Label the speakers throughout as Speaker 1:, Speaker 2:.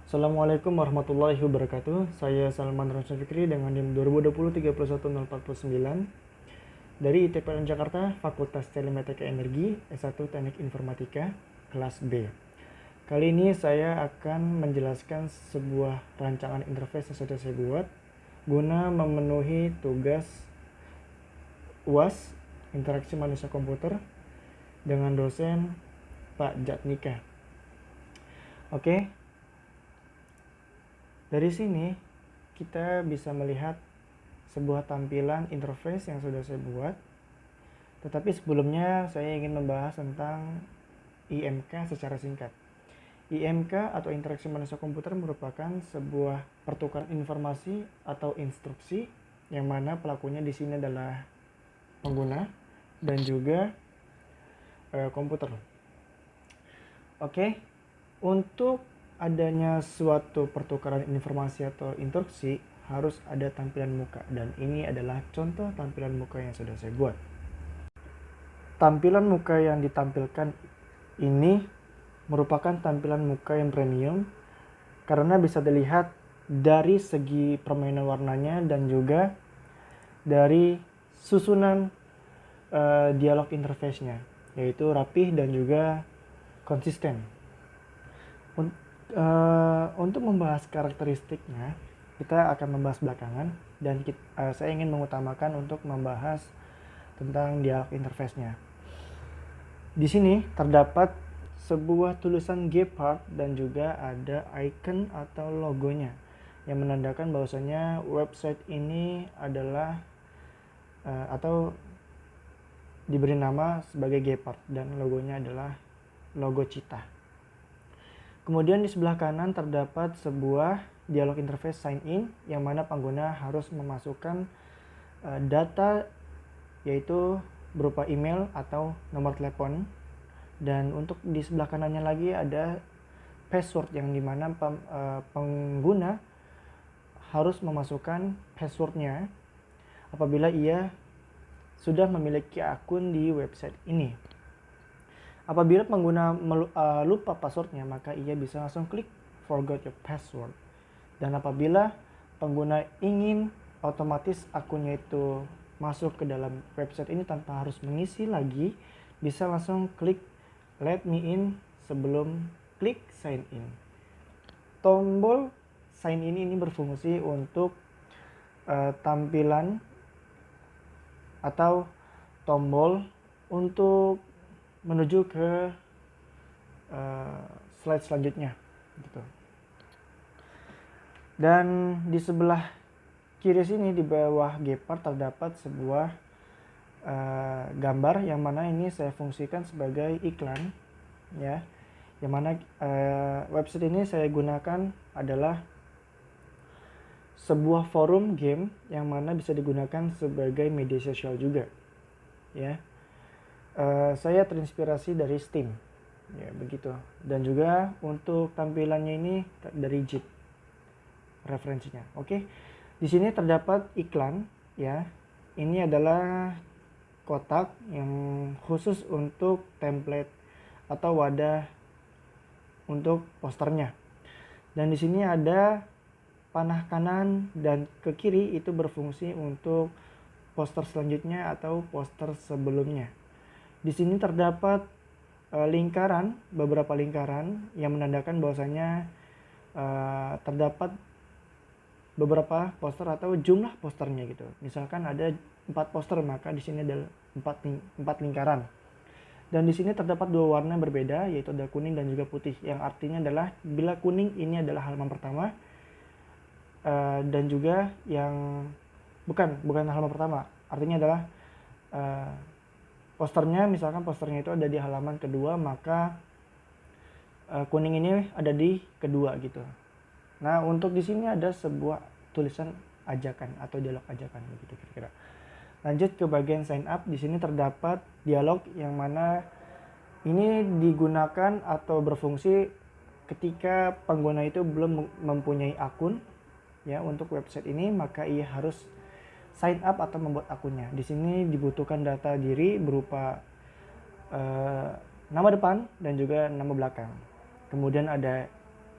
Speaker 1: Assalamualaikum warahmatullahi wabarakatuh. Saya Salman Ramsyah Fikri dengan NIM 2020-31049 dari ITPN Jakarta, Fakultas Telematika Energi, S1 Teknik Informatika, kelas B. Kali ini saya akan menjelaskan sebuah rancangan interface yang sudah saya buat guna memenuhi tugas UAS, Interaksi Manusia Komputer, dengan dosen Pak Jatnika. Oke. Dari sini kita bisa melihat sebuah tampilan interface yang sudah saya buat. Tetapi sebelumnya saya ingin membahas tentang IMK secara singkat. IMK atau Interaksi Manusia Komputer merupakan sebuah pertukaran informasi atau instruksi yang mana pelakunya di sini adalah pengguna dan juga komputer. Oke, untuk adanya suatu pertukaran informasi atau instruksi harus ada tampilan muka, dan ini adalah contoh tampilan muka yang sudah saya buat. Tampilan muka yang ditampilkan ini merupakan tampilan muka yang premium karena bisa dilihat dari segi permainan warnanya dan juga dari susunan dialog interface-nya, yaitu rapih dan juga konsisten. Untuk membahas karakteristiknya kita akan membahas belakangan, dan saya ingin mengutamakan untuk membahas tentang dialog interface-nya. Di sini terdapat sebuah tulisan Gepard dan juga ada icon atau logonya yang menandakan bahwasanya website ini adalah atau diberi nama sebagai Gepard dan logonya adalah logo Cheetah. Kemudian di sebelah kanan terdapat sebuah dialog interface sign in yang mana pengguna harus memasukkan data, yaitu berupa email atau nomor telepon, dan untuk di sebelah kanannya lagi ada password yang dimana pengguna harus memasukkan passwordnya apabila ia sudah memiliki akun di website ini. Apabila pengguna lupa passwordnya, maka ia bisa langsung klik forgot your password. Dan apabila pengguna ingin otomatis akunnya itu masuk ke dalam website ini tanpa harus mengisi lagi, bisa langsung klik let me in sebelum klik sign in. Tombol sign in ini berfungsi untuk tampilan atau tombol untuk menuju ke slide selanjutnya gitu. Dan di sebelah kiri sini di bawah Gepard terdapat sebuah gambar yang mana ini saya fungsikan sebagai iklan ya, yang mana website ini saya gunakan adalah sebuah forum game yang mana bisa digunakan sebagai media sosial juga ya. Saya terinspirasi dari Steam ya begitu, dan juga untuk tampilannya ini dari Jit referensinya. Oke, di sini terdapat iklan ya. Ini adalah kotak yang khusus untuk template atau wadah untuk posternya, dan di sini ada panah kanan dan ke kiri itu berfungsi untuk poster selanjutnya atau poster sebelumnya. Di sini terdapat lingkaran, beberapa lingkaran yang menandakan bahwasanya terdapat beberapa poster atau jumlah posternya gitu. Misalkan ada 4 poster, maka di sini ada 4 lingkaran. Dan di sini terdapat 2 warna yang berbeda, yaitu ada kuning dan juga putih, yang artinya adalah bila kuning ini adalah halaman pertama, dan juga yang bukan halaman pertama, artinya adalah posternya, misalkan posternya itu ada di halaman kedua, maka kuning ini ada di kedua gitu. Nah, untuk di sini ada sebuah tulisan ajakan atau dialog ajakan begitu kira-kira. Lanjut ke bagian sign up. Di sini terdapat dialog yang mana ini digunakan atau berfungsi ketika pengguna itu belum mempunyai akun ya untuk website ini, maka ia harus sign up atau membuat akunnya. Di sini dibutuhkan data diri berupa nama depan dan juga nama belakang. Kemudian ada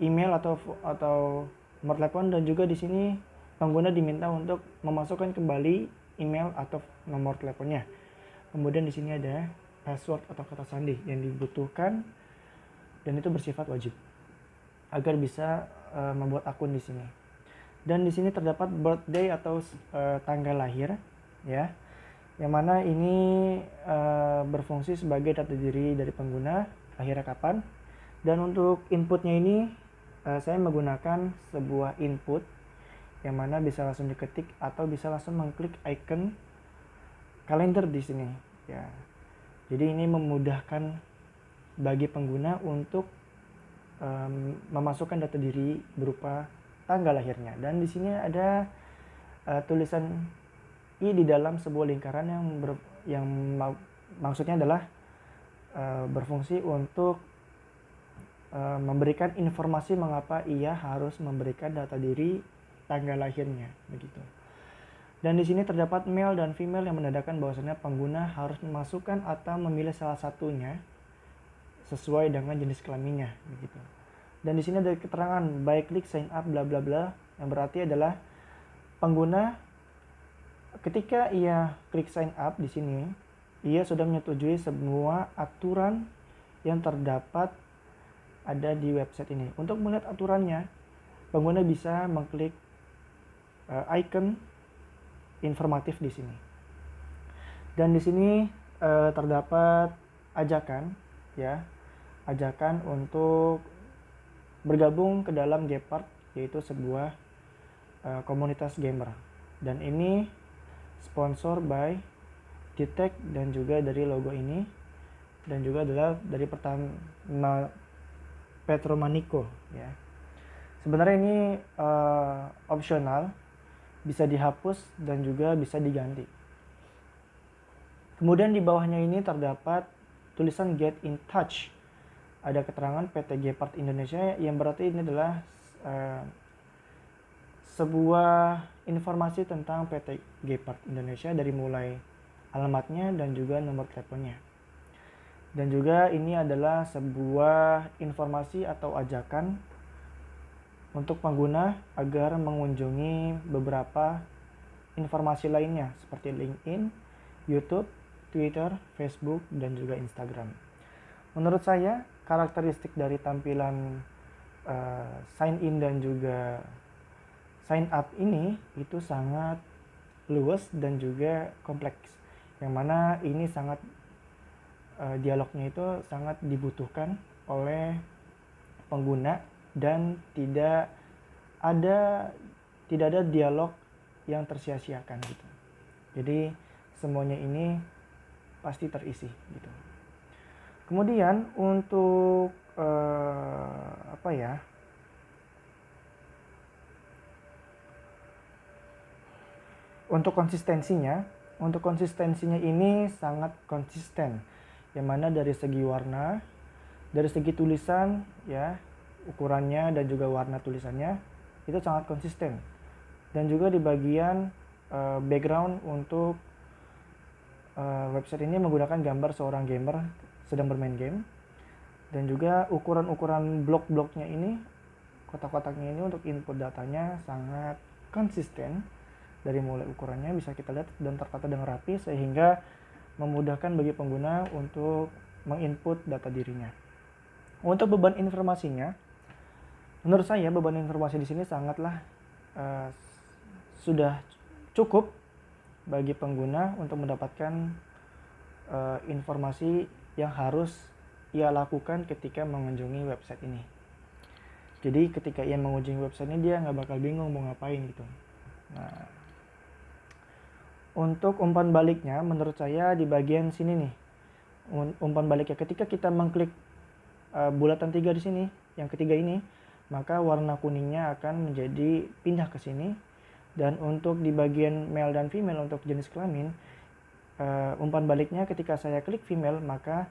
Speaker 1: email atau nomor telepon, dan juga di sini pengguna diminta untuk memasukkan kembali email atau nomor teleponnya. Kemudian di sini ada password atau kata sandi yang dibutuhkan dan itu bersifat wajib agar bisa membuat akun di sini. Dan di sini terdapat birthday atau tanggal lahir, ya, yang mana ini berfungsi sebagai data diri dari pengguna, lahirnya kapan. Dan untuk inputnya ini saya menggunakan sebuah input yang mana bisa langsung diketik atau bisa langsung mengklik icon kalender di sini, ya. Jadi ini memudahkan bagi pengguna untuk memasukkan data diri berupa tanggal lahirnya. Dan di sini ada tulisan I di dalam sebuah lingkaran yang maksudnya adalah berfungsi untuk memberikan informasi mengapa ia harus memberikan data diri tanggal lahirnya, begitu. Dan di sini terdapat male dan female yang menandakan bahwasanya pengguna harus memasukkan atau memilih salah satunya sesuai dengan jenis kelaminnya, begitu. Dan di sini ada keterangan by click sign up bla bla bla, yang berarti adalah pengguna ketika ia klik sign up di sini, ia sudah menyetujui semua aturan yang terdapat ada di website ini. Untuk melihat aturannya, pengguna bisa mengklik icon informatif di sini. Dan di sini terdapat ajakan, ya, ajakan untuk bergabung ke dalam Gepard, yaitu sebuah komunitas gamer. Dan ini sponsor by Detect dan juga dari logo ini, dan juga adalah dari pertama Petromanico, ya. Sebenarnya ini opsional, bisa dihapus dan juga bisa diganti. Kemudian di bawahnya ini terdapat tulisan Get in Touch. Ada keterangan PT Gepard Indonesia, yang berarti ini adalah sebuah informasi tentang PT Gepard Indonesia dari mulai alamatnya dan juga nomor teleponnya. Dan juga ini adalah sebuah informasi atau ajakan untuk pengguna agar mengunjungi beberapa informasi lainnya seperti LinkedIn, YouTube, Twitter, Facebook, dan juga Instagram. Menurut saya, karakteristik dari tampilan sign in dan juga sign up ini itu sangat luas dan juga kompleks, yang mana ini sangat dialognya itu sangat dibutuhkan oleh pengguna dan tidak ada dialog yang tersia-siakan gitu. Jadi semuanya ini pasti terisi gitu. Kemudian untuk untuk konsistensinya ini sangat konsisten, yang mana dari segi warna, dari segi tulisan, ya, ukurannya dan juga warna tulisannya itu sangat konsisten. Dan juga di bagian background untuk website ini menggunakan gambar seorang gamer sedang bermain game. Dan juga ukuran-ukuran blok-bloknya ini, kotak-kotaknya ini untuk input datanya sangat konsisten. Dari mulai ukurannya bisa kita lihat dan tertata dengan rapi, sehingga memudahkan bagi pengguna untuk menginput data dirinya. Untuk beban informasinya, menurut saya beban informasi di sini sangatlah sudah cukup bagi pengguna untuk mendapatkan informasi yang harus ia lakukan ketika mengunjungi website ini. Jadi ketika ia mengunjungi website ini, dia nggak bakal bingung mau ngapain gitu. Nah, untuk umpan baliknya, menurut saya di bagian sini nih, umpan baliknya ketika kita mengklik bulatan 3 di sini, yang ketiga ini, maka warna kuningnya akan menjadi pindah ke sini. Dan untuk di bagian male dan female untuk jenis kelamin, umpan baliknya ketika saya klik female, maka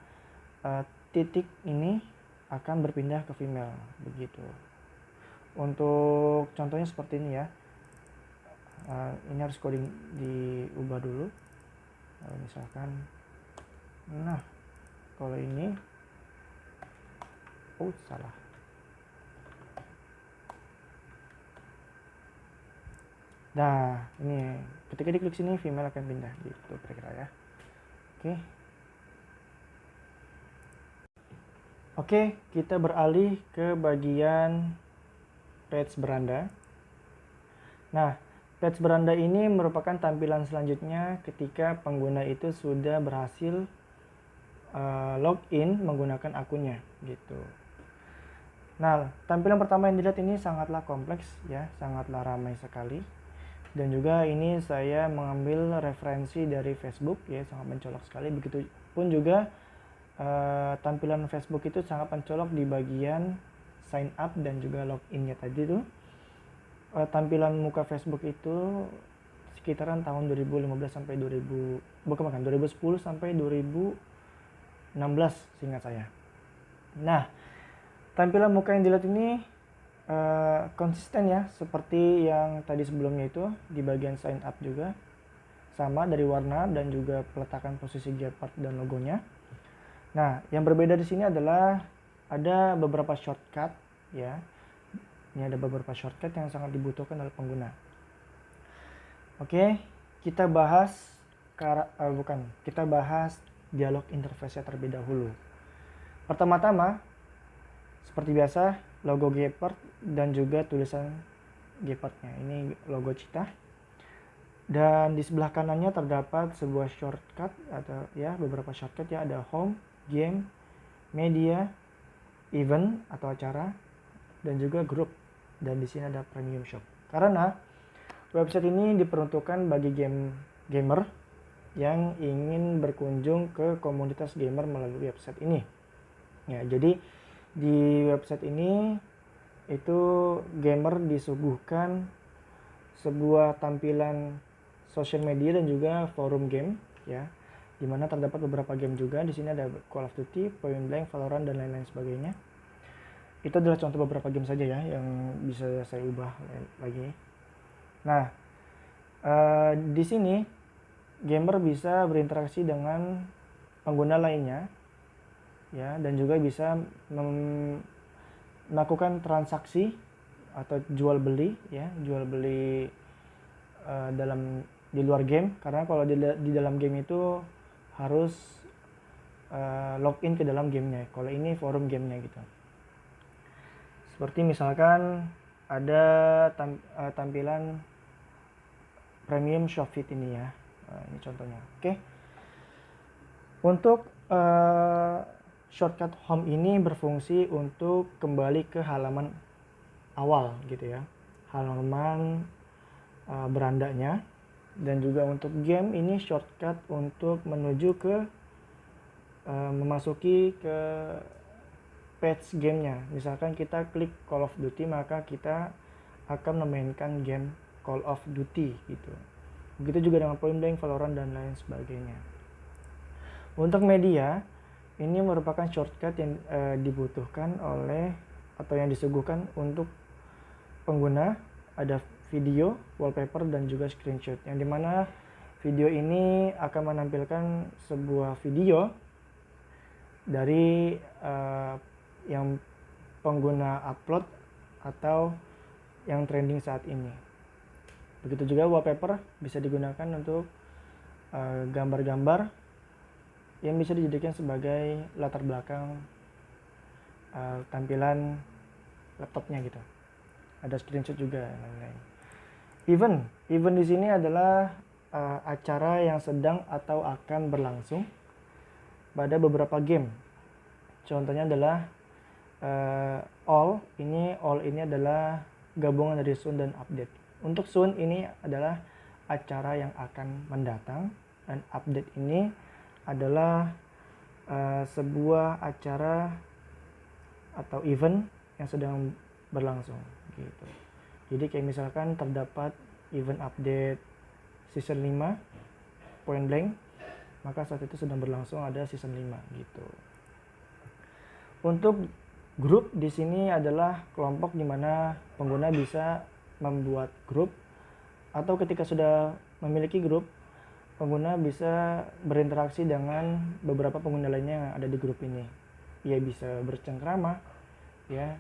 Speaker 1: titik ini akan berpindah ke female, begitu. Untuk contohnya seperti ini ya. Ini harus coding diubah dulu. Misalkan, nah kalau ini, salah. Nah, ini ketika diklik sini Vmail akan pindah gitu kira-kira ya. Oke, kita beralih ke bagian page beranda. Nah, page beranda ini merupakan tampilan selanjutnya ketika pengguna itu sudah berhasil login menggunakan akunnya gitu. Nah, tampilan pertama yang dilihat ini sangatlah kompleks ya, sangatlah ramai sekali. Dan juga ini saya mengambil referensi dari Facebook ya, sangat mencolok sekali. Begitupun juga tampilan Facebook itu sangat mencolok di bagian sign up dan juga loginnya tadi tuh. Tampilan muka Facebook itu sekitaran tahun 2015 sampai 2010 sampai 2016 seingat saya. Nah, tampilan muka yang dilihat ini konsisten ya, seperti yang tadi sebelumnya itu di bagian sign up juga sama dari warna dan juga peletakan posisi gearpart dan logonya. Nah, yang berbeda di sini adalah ada beberapa shortcut ya. Ini ada beberapa shortcut yang sangat dibutuhkan oleh pengguna. Oke, kita bahas kita bahas dialog interface-nya terlebih dahulu. Pertama-tama, seperti biasa, logo gearpart dan juga tulisan gearpart-nya. Ini logo Cheetah. Dan di sebelah kanannya terdapat sebuah shortcut atau ya beberapa shortcut ya, ada home, game, media, event atau acara, dan juga grup. Dan di sini ada premium shop. Karena website ini diperuntukkan bagi gamer yang ingin berkunjung ke komunitas gamer melalui website ini. Ya, jadi di website ini itu gamer disuguhkan sebuah tampilan social media dan juga forum game ya, di mana terdapat beberapa game juga. Di sini ada Call of Duty, Point Blank, Valorant dan lain-lain sebagainya. Itu adalah contoh beberapa game saja ya yang bisa saya ubah lagi. Nah, di sini gamer bisa berinteraksi dengan pengguna lainnya ya, dan juga bisa melakukan transaksi atau jual beli ya, di luar game, karena kalau di dalam game itu harus login ke dalam gamenya. Kalau ini forum gamenya gitu. Seperti misalkan ada tampilan premium Shopify ini ya. Ini contohnya. Oke. Untuk shortcut home ini berfungsi untuk kembali ke halaman awal gitu ya. Halaman berandanya. Dan juga untuk game ini shortcut untuk menuju ke memasuki ke page gamenya. Misalkan kita klik Call of Duty, maka kita akan memainkan game Call of Duty gitu. Begitu juga dengan Point Blank, Valorant dan lain sebagainya. Untuk media, ini merupakan shortcut yang dibutuhkan oleh atau yang disuguhkan untuk pengguna. Ada video, wallpaper dan juga screenshot, yang dimana video ini akan menampilkan sebuah video dari yang pengguna upload atau yang trending saat ini. Begitu juga wallpaper bisa digunakan untuk gambar-gambar yang bisa dijadikan sebagai latar belakang tampilan laptopnya gitu. Ada screenshot juga dan lain-lain. Event di sini adalah acara yang sedang atau akan berlangsung pada beberapa game. Contohnya adalah all ini adalah gabungan dari soon dan update. Untuk soon ini adalah acara yang akan mendatang, dan update ini adalah sebuah acara atau event yang sedang berlangsung gitu. Jadi kayak misalkan terdapat event update season 5 Point Blank, maka saat itu sedang berlangsung ada season 5 gitu. Untuk grup di sini adalah kelompok di mana pengguna bisa membuat grup, atau ketika sudah memiliki grup, pengguna bisa berinteraksi dengan beberapa pengguna lainnya yang ada di grup ini. Ia bisa bercengkrama ya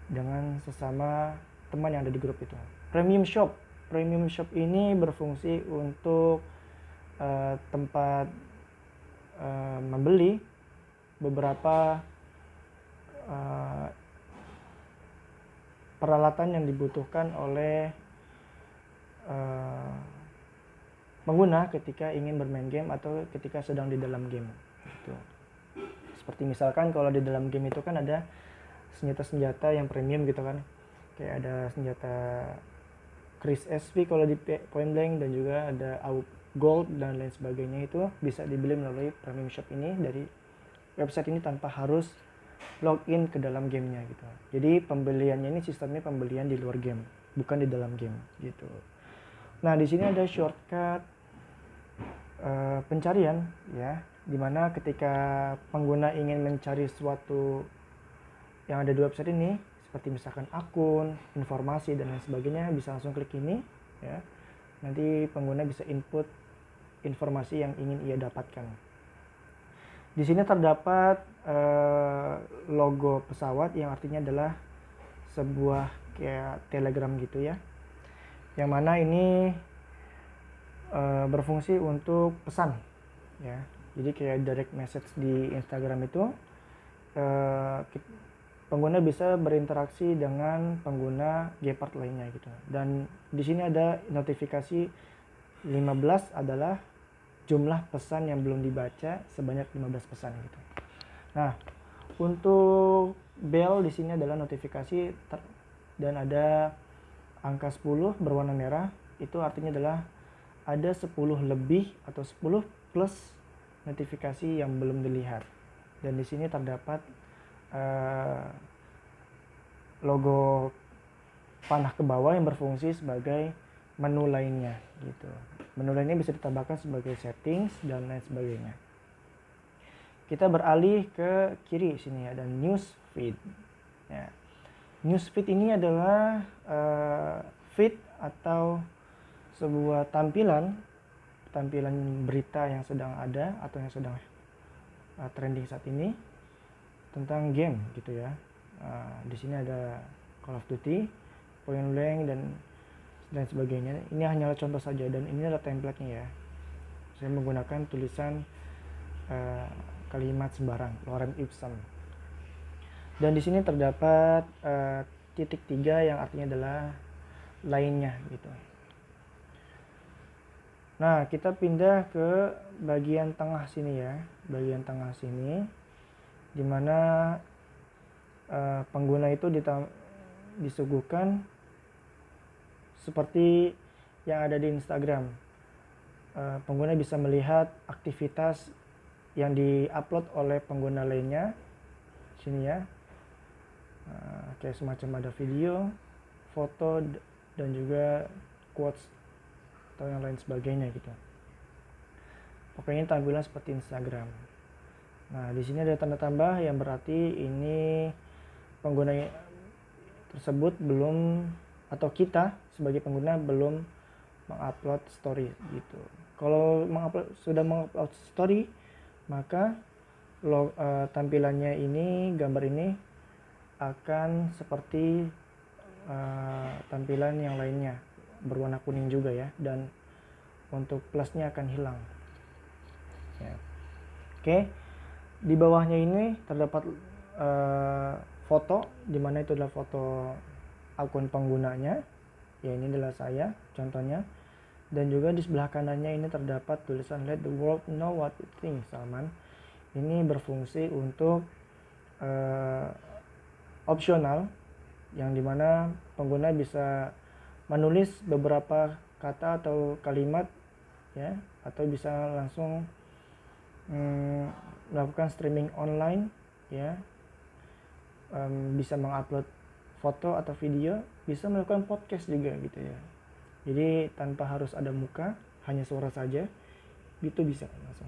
Speaker 1: dengan sesama teman yang ada di grup itu. Premium shop. Premium Shop ini berfungsi untuk tempat membeli beberapa peralatan yang dibutuhkan oleh pengguna ketika ingin bermain game atau ketika sedang di dalam game gitu. Seperti misalkan kalau di dalam game itu kan ada senjata-senjata yang premium gitu kan, kayak ada senjata Chris SV kalau di Point Blank, dan juga ada AUG Gold dan lain sebagainya. Itu bisa dibeli melalui Premium Shop ini dari website ini tanpa harus login ke dalam gamenya gitu. Jadi pembeliannya ini sistemnya pembelian di luar game, bukan di dalam game gitu. Nah, di sini ada shortcut pencarian ya, dimana ketika pengguna ingin mencari sesuatu yang ada di website ini, seperti misalkan akun, informasi dan lain sebagainya, bisa langsung klik ini ya. Nanti pengguna bisa input informasi yang ingin ia dapatkan. Di sini terdapat logo pesawat yang artinya adalah sebuah kayak telegram gitu ya, yang mana ini berfungsi untuk pesan ya. Jadi kayak direct message di Instagram itu pengguna bisa berinteraksi dengan pengguna Gepard lainnya gitu. Dan di sini ada notifikasi 15 adalah jumlah pesan yang belum dibaca sebanyak 15 pesan gitu. Nah, untuk bell di sini adalah notifikasi dan ada angka 10 berwarna merah, itu artinya adalah ada 10 lebih atau 10 plus notifikasi yang belum dilihat. Dan di sini terdapat logo panah ke bawah yang berfungsi sebagai menu lainnya gitu. Menu lainnya bisa ditambahkan sebagai settings dan lain sebagainya. Kita beralih ke kiri sini, ada news feed ya. News feed ini adalah feed atau sebuah tampilan berita yang sedang ada atau yang sedang trending saat ini tentang game gitu ya. Di sini ada Call of Duty, Point Blank dan sebagainya. Ini hanyalah contoh saja dan ini adalah template-nya ya. Saya menggunakan tulisan kalimat sembarang, lorem ipsum. Dan di sini terdapat titik 3 yang artinya adalah lainnya gitu. Nah, kita pindah ke bagian tengah sini ya. Bagian tengah sini dimana pengguna itu disuguhkan seperti yang ada di Instagram. Pengguna bisa melihat aktivitas yang diupload oleh pengguna lainnya sini ya. Kayak semacam ada video, foto dan juga quotes atau yang lain sebagainya gitu. Pokoknya tampilan seperti Instagram. Nah, di sini ada tanda tambah yang berarti ini pengguna tersebut belum, atau kita sebagai pengguna belum mengupload story gitu. Kalau sudah mengupload story, maka tampilannya ini, gambar ini akan seperti tampilan yang lainnya, berwarna kuning juga ya, dan untuk plusnya akan hilang ya. Oke, di bawahnya ini terdapat foto, dimana itu adalah foto akun penggunanya ya, ini adalah saya contohnya. Dan juga di sebelah kanannya ini terdapat tulisan let the world know what you think Salman. Ini berfungsi untuk opsional, yang dimana pengguna bisa menulis beberapa kata atau kalimat ya, atau bisa langsung melakukan streaming online ya, bisa mengupload foto atau video, bisa melakukan podcast juga gitu ya. Jadi tanpa harus ada muka, hanya suara saja, itu bisa langsung.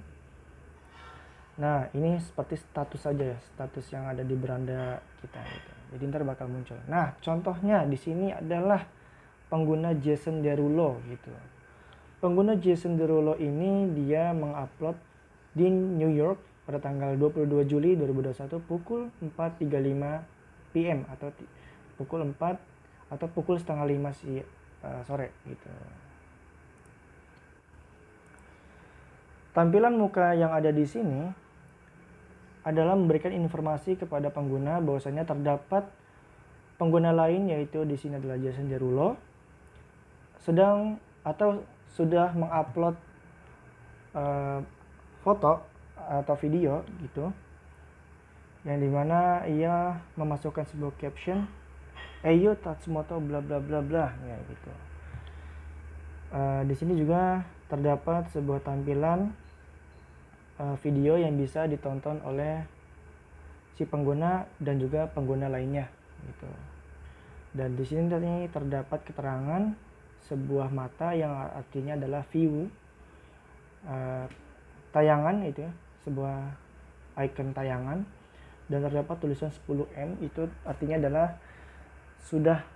Speaker 1: Nah, ini seperti status saja ya, status yang ada di beranda kita gitu. Jadi ntar bakal muncul. Nah, contohnya di sini adalah pengguna Jason Derulo gitu. Pengguna Jason Derulo ini dia mengupload di New York pada tanggal 22 Juli 2021 pukul 4.35 PM atau pukul 4 atau pukul setengah 5 sore gitu. Tampilan muka yang ada di sini adalah memberikan informasi kepada pengguna bahwasanya terdapat pengguna lain, yaitu di sini adalah Jason Derulo, sedang atau sudah mengupload foto atau video gitu, yang dimana ia memasukkan sebuah caption, "Ayo Tatsumoto bla bla bla bla," ya gitu. Di sini juga terdapat sebuah tampilan video yang bisa ditonton oleh si pengguna dan juga pengguna lainnya gitu. Dan di sini terdapat keterangan sebuah mata yang artinya adalah view, tayangan itu ya, sebuah icon tayangan, dan terdapat tulisan 10M, itu artinya adalah sudah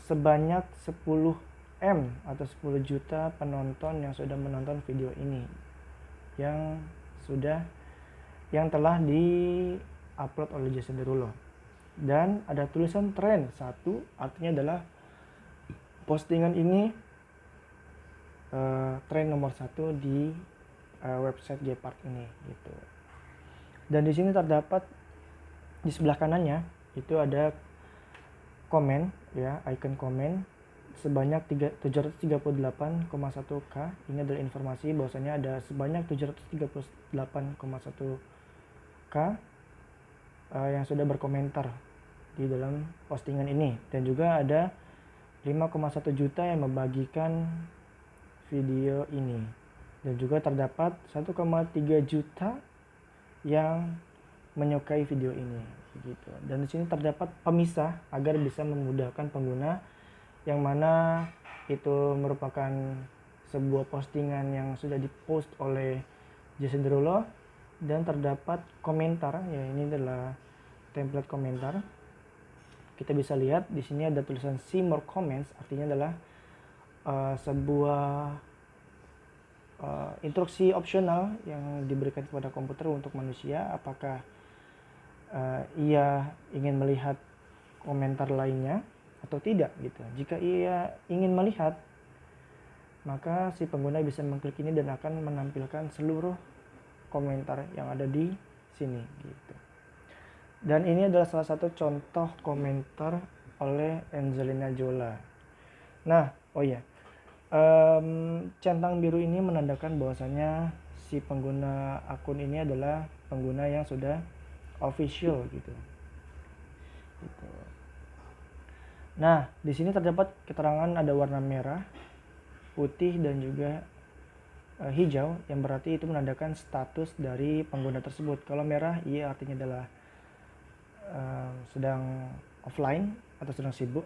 Speaker 1: sebanyak 10M atau 10 juta penonton yang sudah menonton video ini, yang telah di-upload oleh Jason Derulo. Dan ada tulisan tren 1, artinya adalah postingan ini tren nomor 1 di website Gepard ini gitu. Dan di sini terdapat di sebelah kanannya itu ada komen ya, icon komen sebanyak 738,1k. Ini adalah informasi bahwasanya ada sebanyak 738,1k yang sudah berkomentar di dalam postingan ini, dan juga ada 5,1 juta yang membagikan video ini, dan juga terdapat 1,3 juta yang menyukai video ini gitu. Dan di sini terdapat pemisah agar bisa memudahkan pengguna, yang mana itu merupakan sebuah postingan yang sudah dipost oleh Jason Derulo, dan terdapat komentar ya, ini adalah template komentar. Kita bisa lihat di sini ada tulisan see more comments, artinya adalah sebuah instruksi opsional yang diberikan kepada komputer untuk manusia, apakah ia ingin melihat komentar lainnya atau tidak gitu. Jika ia ingin melihat, maka si pengguna bisa mengklik ini dan akan menampilkan seluruh komentar yang ada di sini gitu. Dan ini adalah salah satu contoh komentar oleh Angelina Jolie. Nah, centang biru ini menandakan bahwasanya si pengguna akun ini adalah pengguna yang sudah official gitu. Nah, di sini terdapat keterangan ada warna merah, putih, dan juga hijau, yang berarti itu menandakan status dari pengguna tersebut. Kalau merah, ia artinya adalah sedang offline atau sedang sibuk.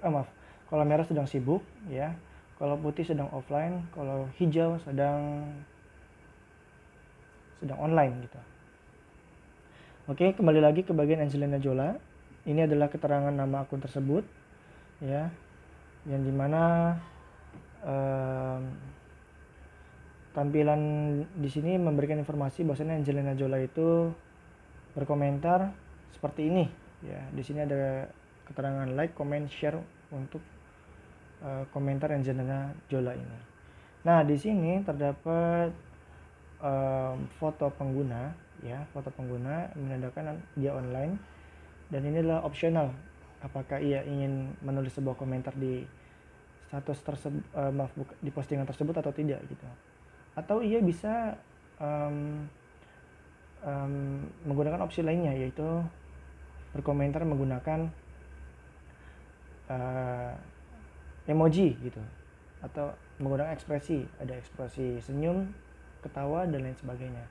Speaker 1: Kalau merah sedang sibuk, ya. Kalau putih sedang offline, kalau hijau sedang online gitu. Oke, kembali lagi ke bagian Angelina Jolie. Ini adalah keterangan nama akun tersebut, ya, yang dimana tampilan di sini memberikan informasi bahwasanya Angelina Jolie itu berkomentar seperti ini, ya. Di sini ada keterangan like, comment, share untuk komentar Angelina Jolie ini. Nah, di sini terdapat foto pengguna, ya, foto pengguna menandakan dia online, dan ini adalah opsional. Apakah ia ingin menulis sebuah komentar di status tersebut, di postingan tersebut atau tidak gitu. Atau ia bisa menggunakan opsi lainnya, yaitu berkomentar menggunakan emoji gitu, atau menggunakan ekspresi, ada ekspresi senyum, ketawa, dan lain sebagainya.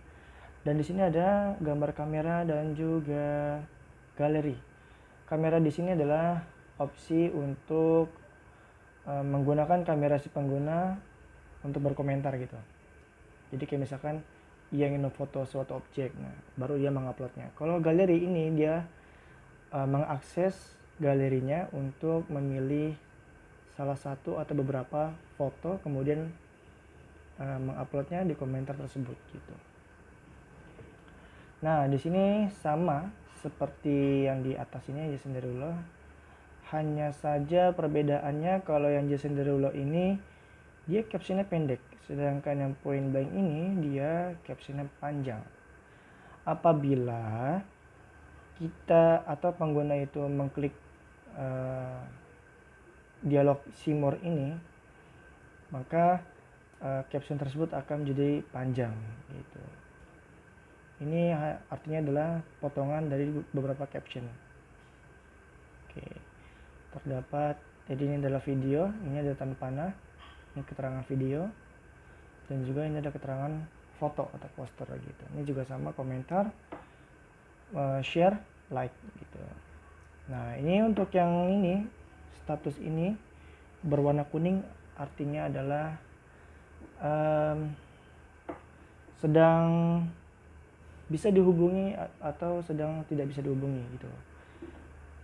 Speaker 1: Dan di sini ada gambar kamera dan juga galeri. Kamera di sini adalah opsi untuk menggunakan kamera si pengguna untuk berkomentar gitu. Jadi kayak misalkan ia ingin memfoto suatu objek, nah baru ia menguploadnya. Kalau galeri ini dia mengakses galerinya untuk memilih salah satu atau beberapa foto, kemudian menguploadnya di komentar tersebut gitu. Nah, di sini sama seperti yang di atas ini Jason Derulo, Hanya saja perbedaannya kalau yang Jason Derulo ini dia captionnya pendek, sedangkan yang point blank ini dia captionnya panjang. Apabila kita atau pengguna itu mengklik dialog see more ini, maka caption tersebut akan menjadi panjang gitu. Ini artinya adalah potongan dari beberapa caption. Oke, terdapat, jadi ini adalah video, ini ada tanda panah, ini keterangan video, dan juga ini ada keterangan foto atau poster gitu. Ini juga sama, komentar, share, like gitu. Nah, ini untuk yang ini, status ini berwarna kuning artinya adalah sedang bisa dihubungi atau sedang tidak bisa dihubungi gitu.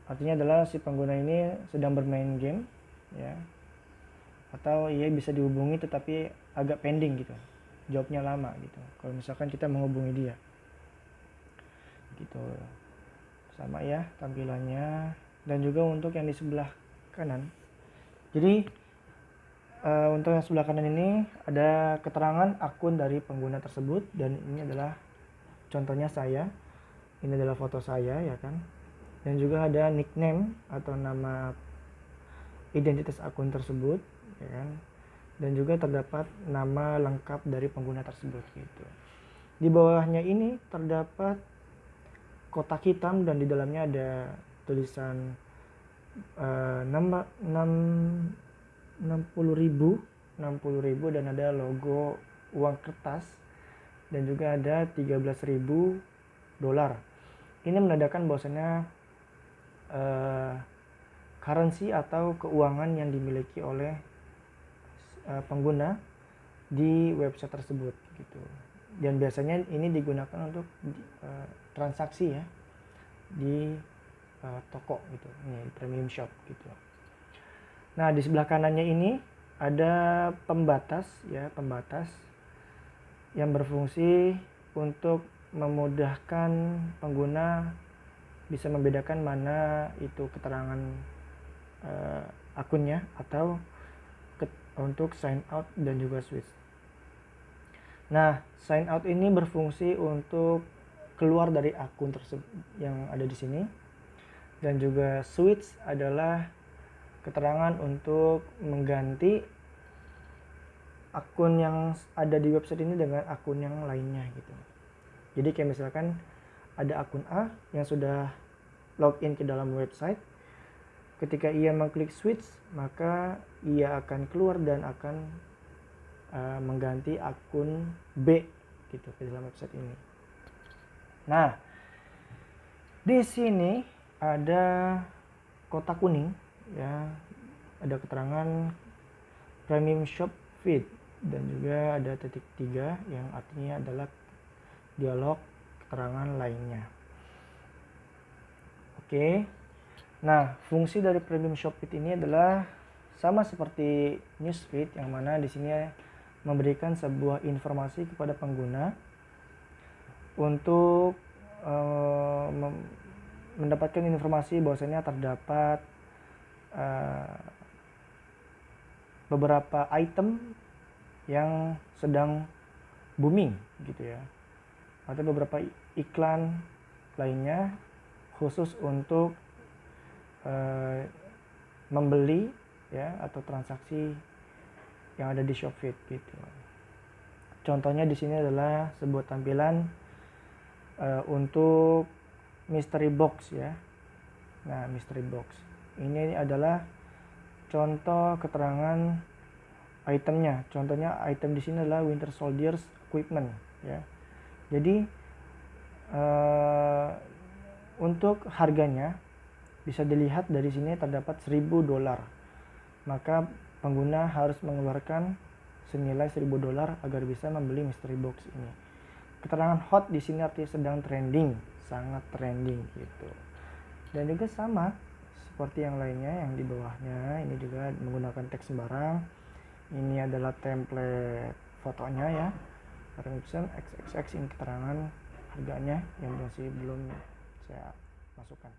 Speaker 1: Artinya adalah si pengguna ini sedang bermain game ya, atau ia bisa dihubungi tetapi agak pending gitu, jawabnya lama gitu kalau misalkan kita menghubungi dia gitu. Sama ya tampilannya. Dan juga untuk yang di sebelah kanan, jadi untuk yang sebelah kanan ini ada keterangan akun dari pengguna tersebut, dan ini adalah contohnya saya, ini adalah foto saya ya kan, dan juga ada nickname atau nama identitas akun tersebut ya kan, dan juga terdapat nama lengkap dari pengguna tersebut gitu. Di bawahnya ini terdapat kotak hitam dan di dalamnya ada tulisan 60.000 dan ada logo uang kertas, dan juga ada $13.000. Ini menandakan bahwasanya currency atau keuangan yang dimiliki oleh pengguna di website tersebut gitu. Dan biasanya ini digunakan untuk transaksi ya di toko gitu, ini premium shop gitu. Nah, di sebelah kanannya ini ada pembatas ya, pembatas yang berfungsi untuk memudahkan pengguna bisa membedakan mana itu keterangan akunnya atau untuk sign out dan juga switch. Nah, sign out ini berfungsi untuk keluar dari akun tersebut yang ada di sini, dan juga switch adalah keterangan untuk mengganti akun yang ada di website ini dengan akun yang lainnya gitu. Jadi kayak misalkan ada akun A yang sudah login ke dalam website, ketika ia mengklik switch maka ia akan keluar dan akan mengganti akun B gitu ke dalam website ini. Nah, di sini ada kotak kuning ya, ada keterangan premium shop feed, dan juga ada titik 3 yang artinya adalah dialog keterangan lainnya. Oke. Nah, fungsi dari premium shop feed ini adalah sama seperti newsfeed, yang mana di sini memberikan sebuah informasi kepada pengguna untuk mendapatkan informasi bahwasanya terdapat beberapa item yang sedang booming gitu ya, atau beberapa iklan lainnya khusus untuk membeli ya atau transaksi yang ada di Shopfeed gitu. Contohnya di sini adalah sebuah tampilan untuk mystery box ya. Nah, mystery box ini adalah contoh keterangan itemnya. Contohnya item di sini adalah Winter Soldier's equipment ya. Jadi untuk harganya bisa dilihat dari sini terdapat $1.000. Maka pengguna harus mengeluarkan senilai $1.000 agar bisa membeli mystery box ini. Keterangan hot di sini artinya sedang trending, sangat trending gitu. Dan juga sama seperti yang lainnya yang di bawahnya, ini juga menggunakan teks sembarang. Ini adalah template fotonya ya. Redemption XXX, ini keterangan harganya yang masih belum saya masukkan.